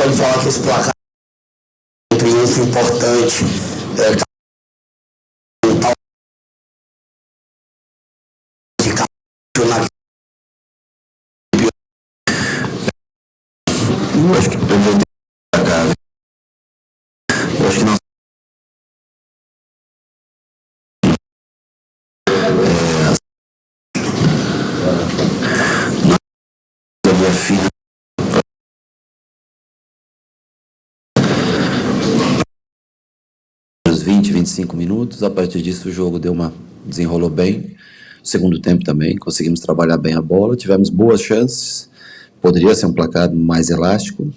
pode falar que esse placar é um triunfo importante. Eu acho que eu vou ter placar. Eu acho que não. Da minha filha. 20, 25 minutos. A partir disso o jogo desenrolou bem. Segundo tempo também, conseguimos trabalhar bem a bola, tivemos boas chances, poderia ser um placar mais elástico,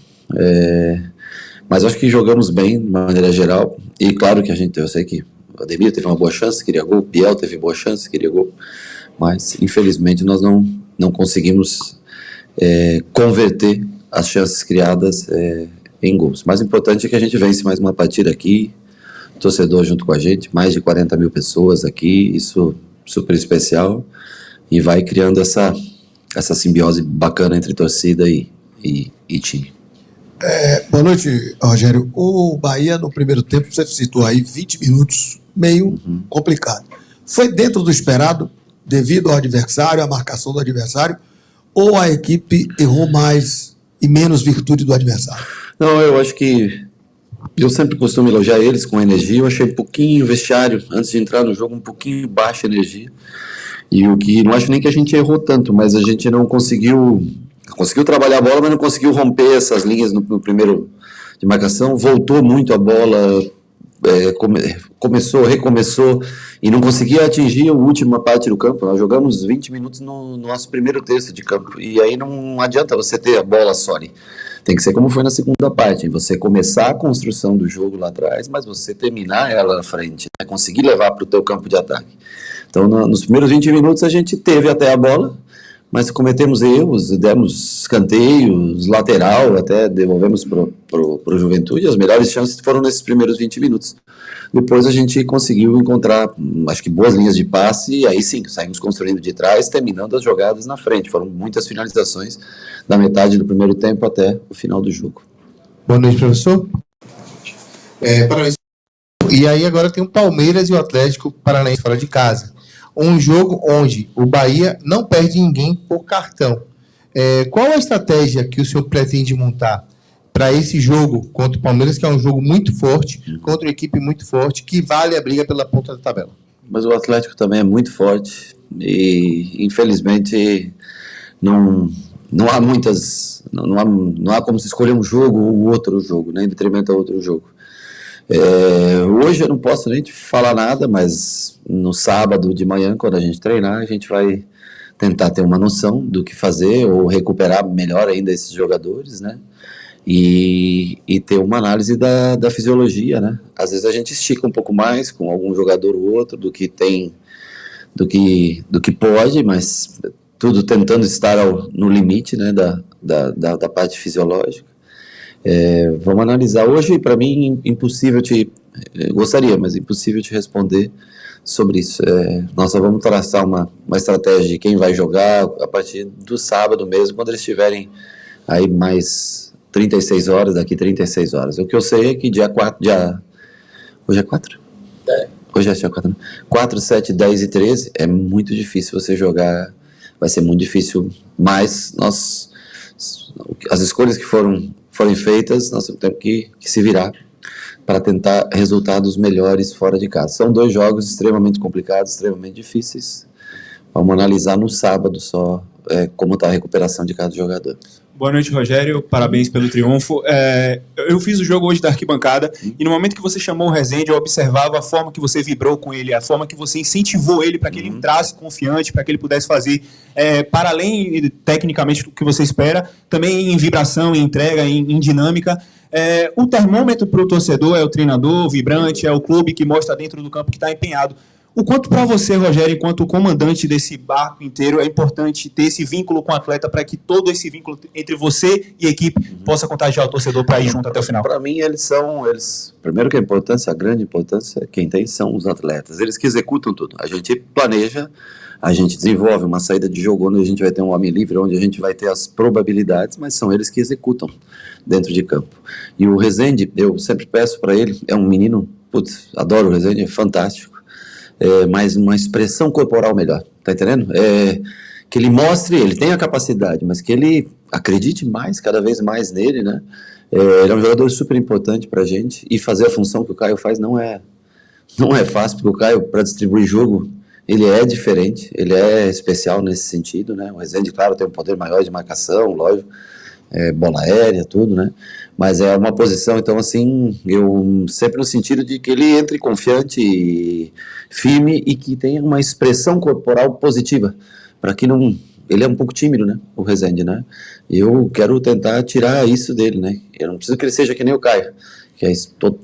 mas acho que jogamos bem de maneira geral, e claro que eu sei que o Ademir teve uma boa chance, queria gol, o Biel teve boa chance, queria gol, mas infelizmente nós não conseguimos converter as chances criadas em gols. O mais importante é que a gente vence mais uma partida aqui, torcedor junto com a gente, mais de 40 mil pessoas aqui, isso super especial, e vai criando essa simbiose bacana entre torcida e time. Boa noite, Rogério. O Bahia, no primeiro tempo, você citou aí 20 minutos, meio complicado. Foi dentro do esperado, devido ao adversário, à marcação do adversário, ou a equipe errou mais e menos virtude do adversário? Não, eu acho que eu sempre costumo elogiar eles com energia. Eu achei um pouquinho vestiário, antes de entrar no jogo, um pouquinho baixa energia. E o que não acho nem que a gente errou tanto, mas a gente não conseguiu trabalhar a bola, mas não conseguiu romper essas linhas no primeiro de marcação. Voltou muito a bola, recomeçou e não conseguia atingir a última parte do campo. Nós jogamos 20 minutos no nosso primeiro terço de campo, e aí não adianta você ter a bola só ali. Tem que ser como foi na segunda parte, você começar a construção do jogo lá atrás, mas você terminar ela na frente, né? Conseguir levar para o teu campo de ataque. Então, nos primeiros 20 minutos a gente teve até a bola, mas cometemos erros, demos escanteios, lateral, até devolvemos para o Juventude. As melhores chances foram nesses primeiros 20 minutos. Depois a gente conseguiu encontrar, acho que boas linhas de passe, e aí sim, saímos construindo de trás, terminando as jogadas na frente. Foram muitas finalizações da metade do primeiro tempo até o final do jogo. Boa noite, professor. E aí agora tem o Palmeiras e o Atlético Paranaense fora de casa. Um jogo onde o Bahia não perde ninguém por cartão. Qual a estratégia que o senhor pretende montar para esse jogo contra o Palmeiras, que é um jogo muito forte, contra uma equipe muito forte, que vale a briga pela ponta da tabela? Mas o Atlético também é muito forte e, infelizmente, não há muitas... Não há como se escolher um jogo ou outro jogo, né, em detrimento a outro jogo. Hoje eu não posso nem te falar nada, mas no sábado de manhã, quando a gente treinar, a gente vai tentar ter uma noção do que fazer ou recuperar melhor ainda esses jogadores, né? E ter uma análise da fisiologia, né? Às vezes a gente estica um pouco mais com algum jogador ou outro do que pode, mas tudo tentando estar no limite, né, da parte fisiológica. Vamos analisar. Hoje, para mim, impossível gostaria, mas impossível te responder sobre isso. Nós só vamos traçar uma estratégia de quem vai jogar a partir do sábado mesmo, quando eles estiverem aí mais 36 horas, daqui 36 horas. O que eu sei é que dia 4, hoje é 4? Hoje é dia 4, né? 4, 7, 10 e 13, é muito difícil você jogar, vai ser muito difícil, mas as escolhas que forem feitas, nós temos que se virar para tentar resultados melhores fora de casa. São 2 jogos extremamente complicados, extremamente difíceis. Vamos analisar no sábado só como está a recuperação de cada jogador. Boa noite, Rogério. Parabéns pelo triunfo. Eu fiz o jogo hoje da arquibancada e no momento que você chamou o Rezende, eu observava a forma que você vibrou com ele, a forma que você incentivou ele para que ele entrasse confiante, para que ele pudesse fazer, para além, tecnicamente, do que você espera, também em vibração, em entrega, em dinâmica. O termômetro para o torcedor é o treinador vibrante, é o clube que mostra dentro do campo que está empenhado. O quanto para você, Rogério, enquanto comandante desse barco inteiro, é importante ter esse vínculo com o atleta para que todo esse vínculo entre você e a equipe possa contagiar o torcedor para ir junto até o final? Para mim, primeiro que a grande importância, quem tem são os atletas, eles que executam tudo. A gente planeja, a gente desenvolve uma saída de jogo onde a gente vai ter um homem livre, onde a gente vai ter as probabilidades, mas são eles que executam dentro de campo. E o Rezende, eu sempre peço para ele, é um menino, adoro o Rezende, é fantástico, mas uma expressão corporal melhor, tá entendendo? Que ele mostre, ele tem a capacidade, mas que ele acredite mais, cada vez mais nele, né? Ele é um jogador super importante pra gente, e fazer a função que o Caio faz não é fácil, porque o Caio, para distribuir jogo, ele é diferente, ele é especial nesse sentido, né? O Rezende, claro, tem um poder maior de marcação, lógico, bola aérea, tudo, né? Mas é uma posição, então, assim, eu sempre no sentido de que ele entre confiante e firme e que tenha uma expressão corporal positiva, para que não... Ele é um pouco tímido, né? O Rezende, né? Eu quero tentar tirar isso dele, né? Eu não preciso que ele seja que nem o Caio, que é,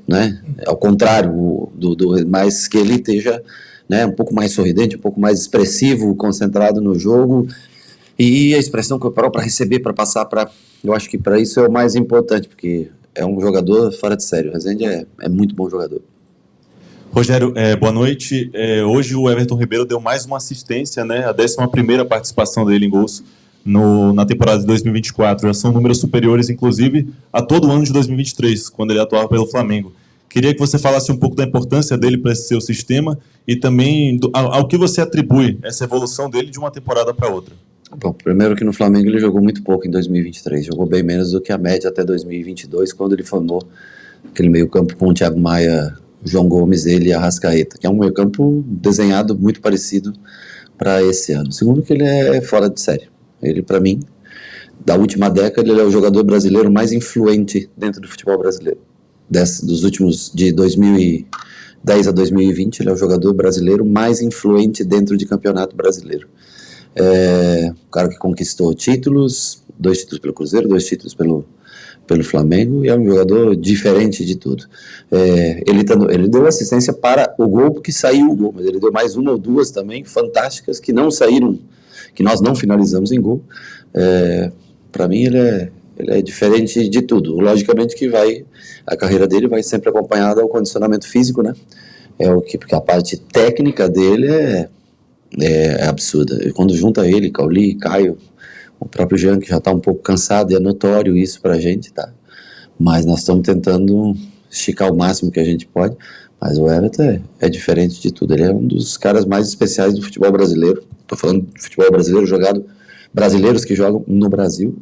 né? Ao contrário, mas que ele esteja, né, um pouco mais sorridente, um pouco mais expressivo, concentrado no jogo, e a expressão corporal para receber, para passar, eu acho que para isso é o mais importante, porque é um jogador fora de sério. O Rezende é muito bom jogador. Rogério, boa noite. Hoje o Everton Ribeiro deu mais uma assistência, né? A 11ª participação dele em gols na temporada de 2024. Já são números superiores, inclusive, a todo o ano de 2023, quando ele atuava pelo Flamengo. Queria que você falasse um pouco da importância dele para esse seu sistema e também ao que você atribui essa evolução dele de uma temporada para outra. Bom, primeiro que no Flamengo ele jogou muito pouco em 2023, jogou bem menos do que a média até 2022, quando ele formou aquele meio-campo com o Thiago Maia, João Gomes, ele e Arrascaeta, que é um meio-campo desenhado muito parecido para esse ano. Segundo que ele é fora de série. Ele, para mim, da última década, ele é o jogador brasileiro mais influente dentro do futebol brasileiro. Dos últimos, de 2010 a 2020, ele é o jogador brasileiro mais influente dentro de campeonato brasileiro. O cara que conquistou títulos, 2 títulos pelo Cruzeiro, 2 títulos pelo Flamengo, e é um jogador diferente de tudo. Ele deu assistência para o gol, porque saiu o gol, mas ele deu mais uma ou duas também, fantásticas, que não saíram, que nós não finalizamos em gol. Para mim ele é diferente de tudo. Logicamente que a carreira dele vai sempre acompanhada ao condicionamento físico, né? Porque a parte técnica dele é absurda. E quando junta ele, Cauli, Caio, o próprio Jean, que já está um pouco cansado, e é notório isso pra gente, tá? Mas nós estamos tentando esticar o máximo que a gente pode, mas o Everton é diferente de tudo. Ele é um dos caras mais especiais do futebol brasileiro. Estou falando de futebol brasileiro brasileiros que jogam no Brasil.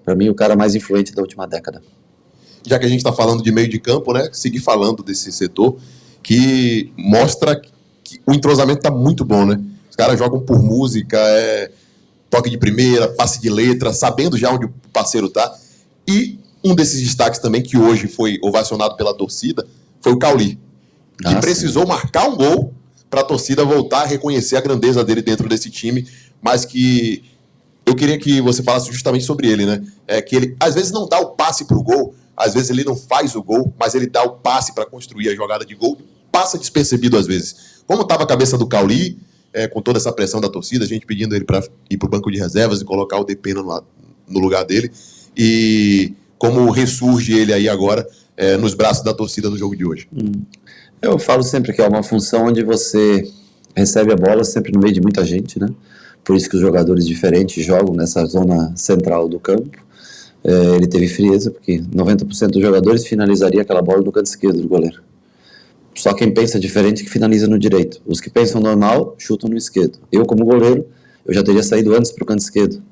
Para mim, o cara mais influente da última década. Já que a gente está falando de meio de campo, né? Seguir falando desse setor que mostra que o entrosamento está muito bom, né? Os caras jogam por música, toque de primeira, passe de letra, sabendo já onde o parceiro tá. E um desses destaques também, que hoje foi ovacionado pela torcida, foi o Cauli, que precisou marcar um gol para a torcida voltar a reconhecer a grandeza dele dentro desse time, mas que eu queria que você falasse justamente sobre ele, né? Que ele, às vezes, não dá o passe pro gol, às vezes ele não faz o gol, mas ele dá o passe para construir a jogada de gol, passa despercebido às vezes. Como estava a cabeça do Cauli, com toda essa pressão da torcida, a gente pedindo ele para ir para o banco de reservas e colocar o Depena no lugar dele, e como ressurge ele aí agora nos braços da torcida no jogo de hoje? Eu falo sempre que é uma função onde você recebe a bola sempre no meio de muita gente, né? Por isso que os jogadores diferentes jogam nessa zona central do campo. Ele teve frieza, porque 90% dos jogadores finalizaria aquela bola no canto esquerdo do goleiro. Só quem pensa diferente que finaliza no direito. Os que pensam normal, chutam no esquerdo. Eu, como goleiro, eu já teria saído antes para o canto esquerdo,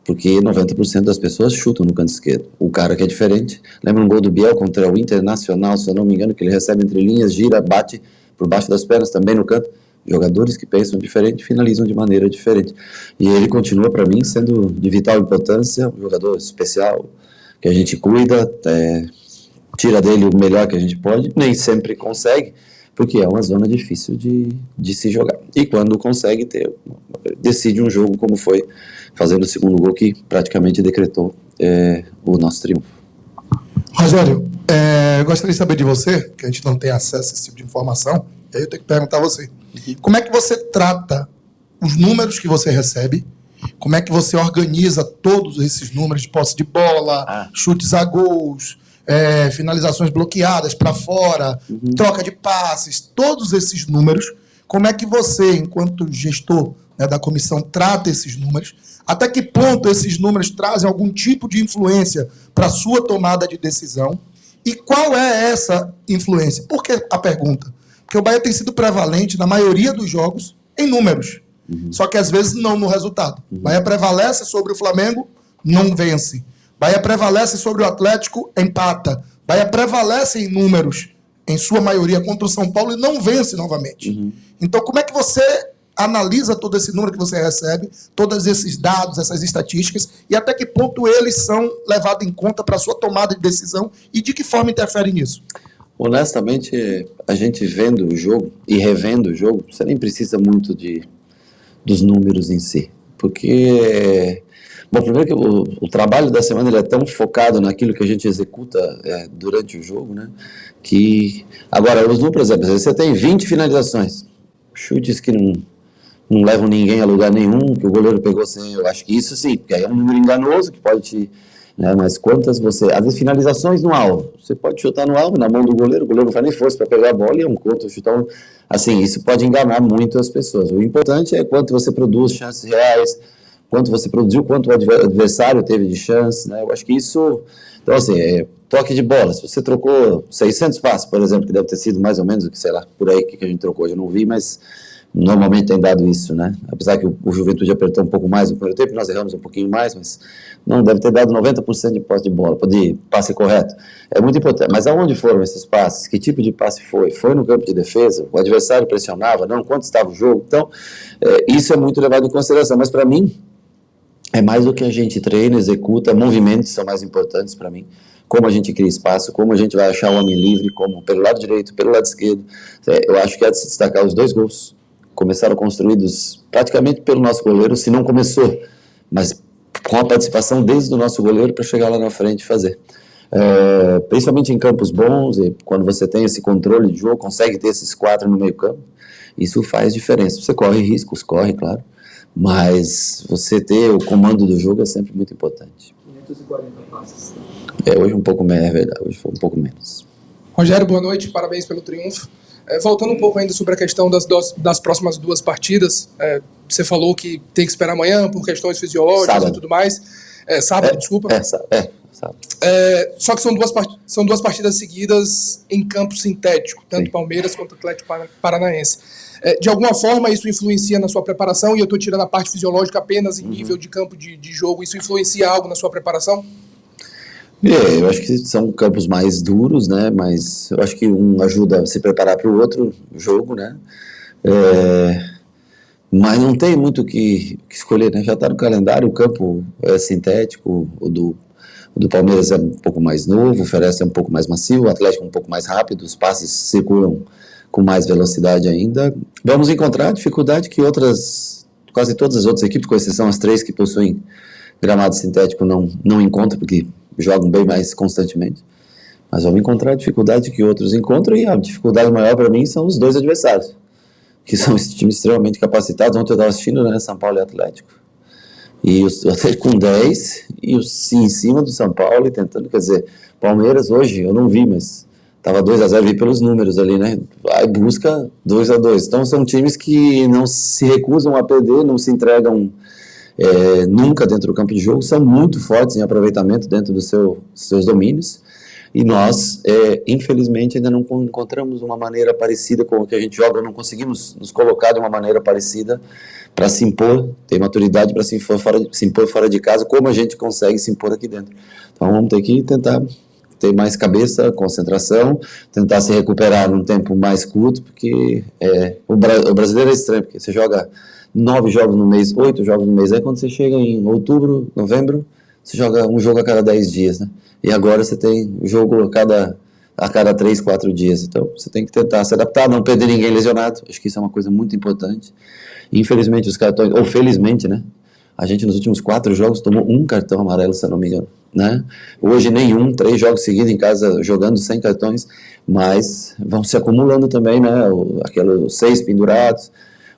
porque 90% das pessoas chutam no canto esquerdo. O cara que é diferente, lembra um gol do Biel contra o Internacional, se eu não me engano, que ele recebe entre linhas, gira, bate por baixo das pernas, também no canto. Jogadores que pensam diferente finalizam de maneira diferente. E ele continua, para mim, sendo de vital importância, um jogador especial, que a gente cuida, tira dele o melhor que a gente pode, nem sempre consegue, porque é uma zona difícil de se jogar. E quando consegue decide um jogo como foi, fazendo o segundo gol que praticamente decretou o nosso triunfo. Rogério, eu gostaria de saber de você, que a gente não tem acesso a esse tipo de informação, e aí eu tenho que perguntar a você. Como é que você trata os números que você recebe? Como é que você organiza todos esses números de posse de bola, chutes a gols, finalizações bloqueadas para fora, troca de passes, todos esses números? Como é que você, enquanto gestor, né, da comissão, trata esses números? Até que ponto esses números trazem algum tipo de influência para a sua tomada de decisão? E qual é essa influência? Por que a pergunta? Porque o Bahia tem sido prevalente na maioria dos jogos em números. Só que às vezes não no resultado. Bahia prevalece sobre o Flamengo, não vence. Bahia prevalece sobre o Atlético, empata. Bahia prevalece em números, em sua maioria, contra o São Paulo e não vence novamente. Então, como é que você analisa todo esse número que você recebe, todos esses dados, essas estatísticas, e até que ponto eles são levados em conta para a sua tomada de decisão e de que forma interfere nisso? Honestamente, a gente vendo o jogo e revendo o jogo, você nem precisa muito dos números em si, porque, bom, primeiro que o trabalho da semana ele é tão focado naquilo que a gente executa durante o jogo, né, que, agora, os números, por exemplo, você tem 20 finalizações, chutes que não levam ninguém a lugar nenhum, que o goleiro pegou sem, eu acho que isso sim, porque aí é um número enganoso que pode te, né, mas quantas você, às vezes finalizações no alvo, você pode chutar no alvo, na mão do goleiro, o goleiro não faz nem força para pegar a bola e é um contra, chutar assim, isso pode enganar muito as pessoas. O importante é quanto você produz, chances reais, quanto você produziu, quanto o adversário teve de chance, né, eu acho que isso, então assim, toque de bola, se você trocou 600 passes, por exemplo, que deve ter sido mais ou menos o que, sei lá, por aí que a gente trocou, eu não vi, mas normalmente tem dado isso, né? Apesar que o Juventude apertou um pouco mais no primeiro tempo, nós erramos um pouquinho mais, mas não, deve ter dado 90% de posse de bola, de passe correto. É muito importante. Mas aonde foram esses passes? Que tipo de passe foi? Foi no campo de defesa? O adversário pressionava? Não? Quanto estava o jogo? Então, isso é muito levado em consideração. Mas para mim, é mais o que a gente treina, executa, movimentos são mais importantes para mim. Como a gente cria espaço, como a gente vai achar o homem livre, como pelo lado direito, pelo lado esquerdo. Eu acho que é de se destacar os 2 gols. Começaram construídos praticamente pelo nosso goleiro, se não começou, mas com a participação desde o nosso goleiro para chegar lá na frente e fazer. Principalmente em campos bons, e quando você tem esse controle de jogo, consegue ter esses 4 no meio campo, isso faz diferença. Você corre riscos, claro, mas você ter o comando do jogo é sempre muito importante. 540 passes. Hoje um pouco menos, é verdade, hoje foi um pouco menos. Rogério, boa noite, parabéns pelo triunfo. Voltando um pouco ainda sobre a questão das próximas 2 partidas, você falou que tem que esperar amanhã por questões fisiológicas Sábado. E tudo mais. Sábado, desculpa. Sábado. Só que são duas partidas seguidas em campo sintético, tanto Sim. Palmeiras quanto Atlético Paranaense. De alguma forma, isso influencia na sua preparação, e eu estou tirando a parte fisiológica apenas em nível de campo de jogo, isso influencia algo na sua preparação? Eu acho que são campos mais duros, né, mas eu acho que um ajuda a se preparar para o outro jogo, né, mas não tem muito o que escolher, né, já está no calendário, o campo é sintético, o do Palmeiras é um pouco mais novo, oferece um pouco mais macio, o Atlético um pouco mais rápido, os passes circulam com mais velocidade ainda. Vamos encontrar a dificuldade que quase todas as outras equipes, com exceção as 3 que possuem gramado sintético, não encontram, porque jogam bem mais constantemente, mas vamos encontrar a dificuldade que outros encontram, e a dificuldade maior para mim são os 2 adversários, que são times extremamente capacitados. Ontem eu estava assistindo, né, São Paulo e Atlético, e o Atlético com 10, e em cima do São Paulo, e tentando, quer dizer, Palmeiras hoje, eu não vi, mas estava 2-0, vi pelos números ali, né, vai, busca 2-2, então são times que não se recusam a perder, não se entregam nunca dentro do campo de jogo, são muito fortes em aproveitamento dentro dos seus domínios, e nós, infelizmente, ainda não encontramos uma maneira parecida com o que a gente joga, não conseguimos nos colocar de uma maneira parecida para se impor, ter maturidade para se impor fora de casa, como a gente consegue se impor aqui dentro. Então vamos ter que tentar ter mais cabeça, concentração, tentar se recuperar num tempo mais curto, porque o brasileiro é estranho, porque você joga 9 jogos no mês, 8 jogos no mês, aí quando você chega em outubro, novembro, você joga um jogo a cada 10 dias, né? E agora você tem jogo a cada 3, 4 dias, então você tem que tentar se adaptar, não perder ninguém lesionado, acho que isso é uma coisa muito importante. Infelizmente os caras estão, ou felizmente, né? A gente nos últimos 4 jogos tomou um cartão amarelo, se eu não me engano, né? Hoje nenhum, 3 jogos seguidos em casa jogando sem cartões, mas vão se acumulando também, né? Aqueles 6 pendurados.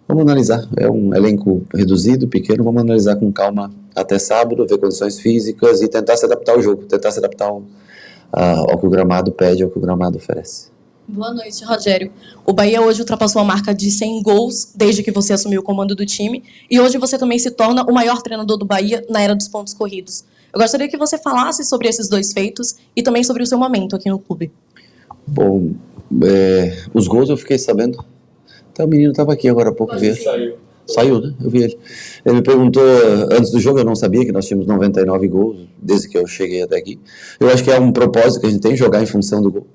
Vamos analisar, é um elenco reduzido, pequeno, vamos analisar com calma até sábado, ver condições físicas e tentar se adaptar ao jogo, tentar se adaptar ao que o gramado pede, ao que o gramado oferece. Boa noite, Rogério. O Bahia hoje ultrapassou a marca de 100 gols desde que você assumiu o comando do time e hoje você também se torna o maior treinador do Bahia na era dos pontos corridos. Eu gostaria que você falasse sobre esses 2 feitos e também sobre o seu momento aqui no clube. Bom, os gols eu fiquei sabendo. Até o menino estava aqui agora há pouco. Saiu, né? Eu vi ele. Ele me perguntou antes do jogo, eu não sabia que nós tínhamos 99 gols desde que eu cheguei até aqui. Eu acho que é um propósito que a gente tem, jogar em função do gol.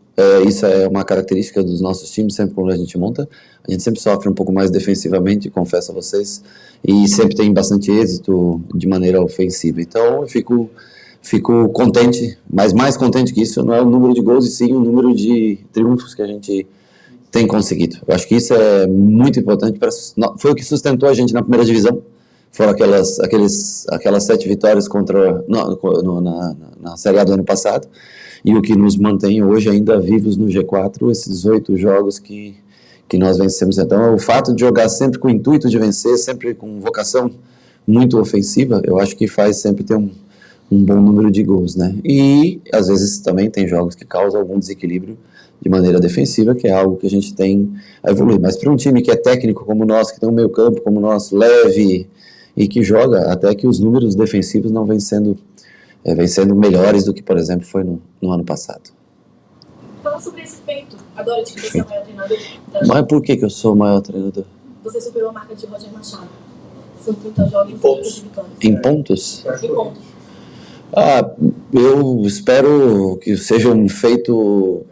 Isso é uma característica dos nossos times, sempre quando a gente monta. A gente sempre sofre um pouco mais defensivamente, confesso a vocês, e sempre tem bastante êxito de maneira ofensiva. Então eu fico contente, mas mais contente que isso não é o número de gols, e sim o número de triunfos que a gente tem conseguido. Eu acho que isso é muito importante. Foi o que sustentou a gente na primeira divisão. Foram aquelas 7 vitórias na Série A do ano passado. E o que nos mantém hoje ainda vivos no G4, esses 8 jogos que nós vencemos. Então, o fato de jogar sempre com o intuito de vencer, sempre com vocação muito ofensiva, eu acho que faz sempre ter um bom número de gols, né? E, às vezes, também tem jogos que causam algum desequilíbrio de maneira defensiva, que é algo que a gente tem a evoluir. Mas para um time que é técnico como o nosso, que tem um meio campo como o nosso, leve e que joga, até que os números defensivos não vêm sendo melhores do que, por exemplo, foi no ano passado. Fala sobre esse feito, agora de que você é o maior treinador. Mas por que eu sou o maior treinador? Você superou a marca de Roger Machado. São 30 jogos e 30 vitórias. Em pontos? Em pontos. Eu espero que seja um feito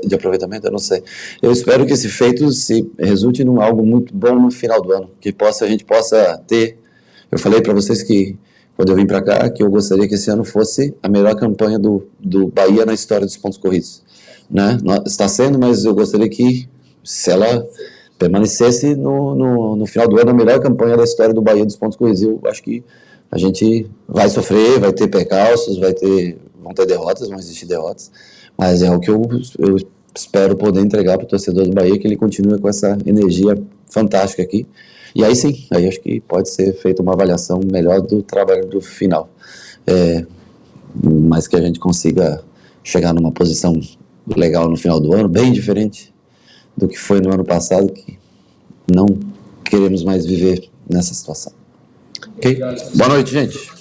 de aproveitamento, eu não sei. Eu espero que esse feito se resulte em algo muito bom no final do ano, que a gente possa ter. Eu falei para vocês que quando eu vim para cá, que eu gostaria que esse ano fosse a melhor campanha do Bahia na história dos pontos corridos, né? Está sendo, mas eu gostaria que, se ela permanecesse no final do ano, a melhor campanha da história do Bahia dos pontos corridos. Eu acho que a gente vai sofrer, vai ter percalços, vão ter derrotas, vão existir derrotas, mas é o que eu espero poder entregar para o torcedor do Bahia, que ele continue com essa energia fantástica aqui. E aí sim, aí acho que pode ser feita uma avaliação melhor do trabalho do final. Mas que a gente consiga chegar numa posição legal no final do ano, bem diferente do que foi no ano passado, que não queremos mais viver nessa situação. Ok? Boa noite, gente.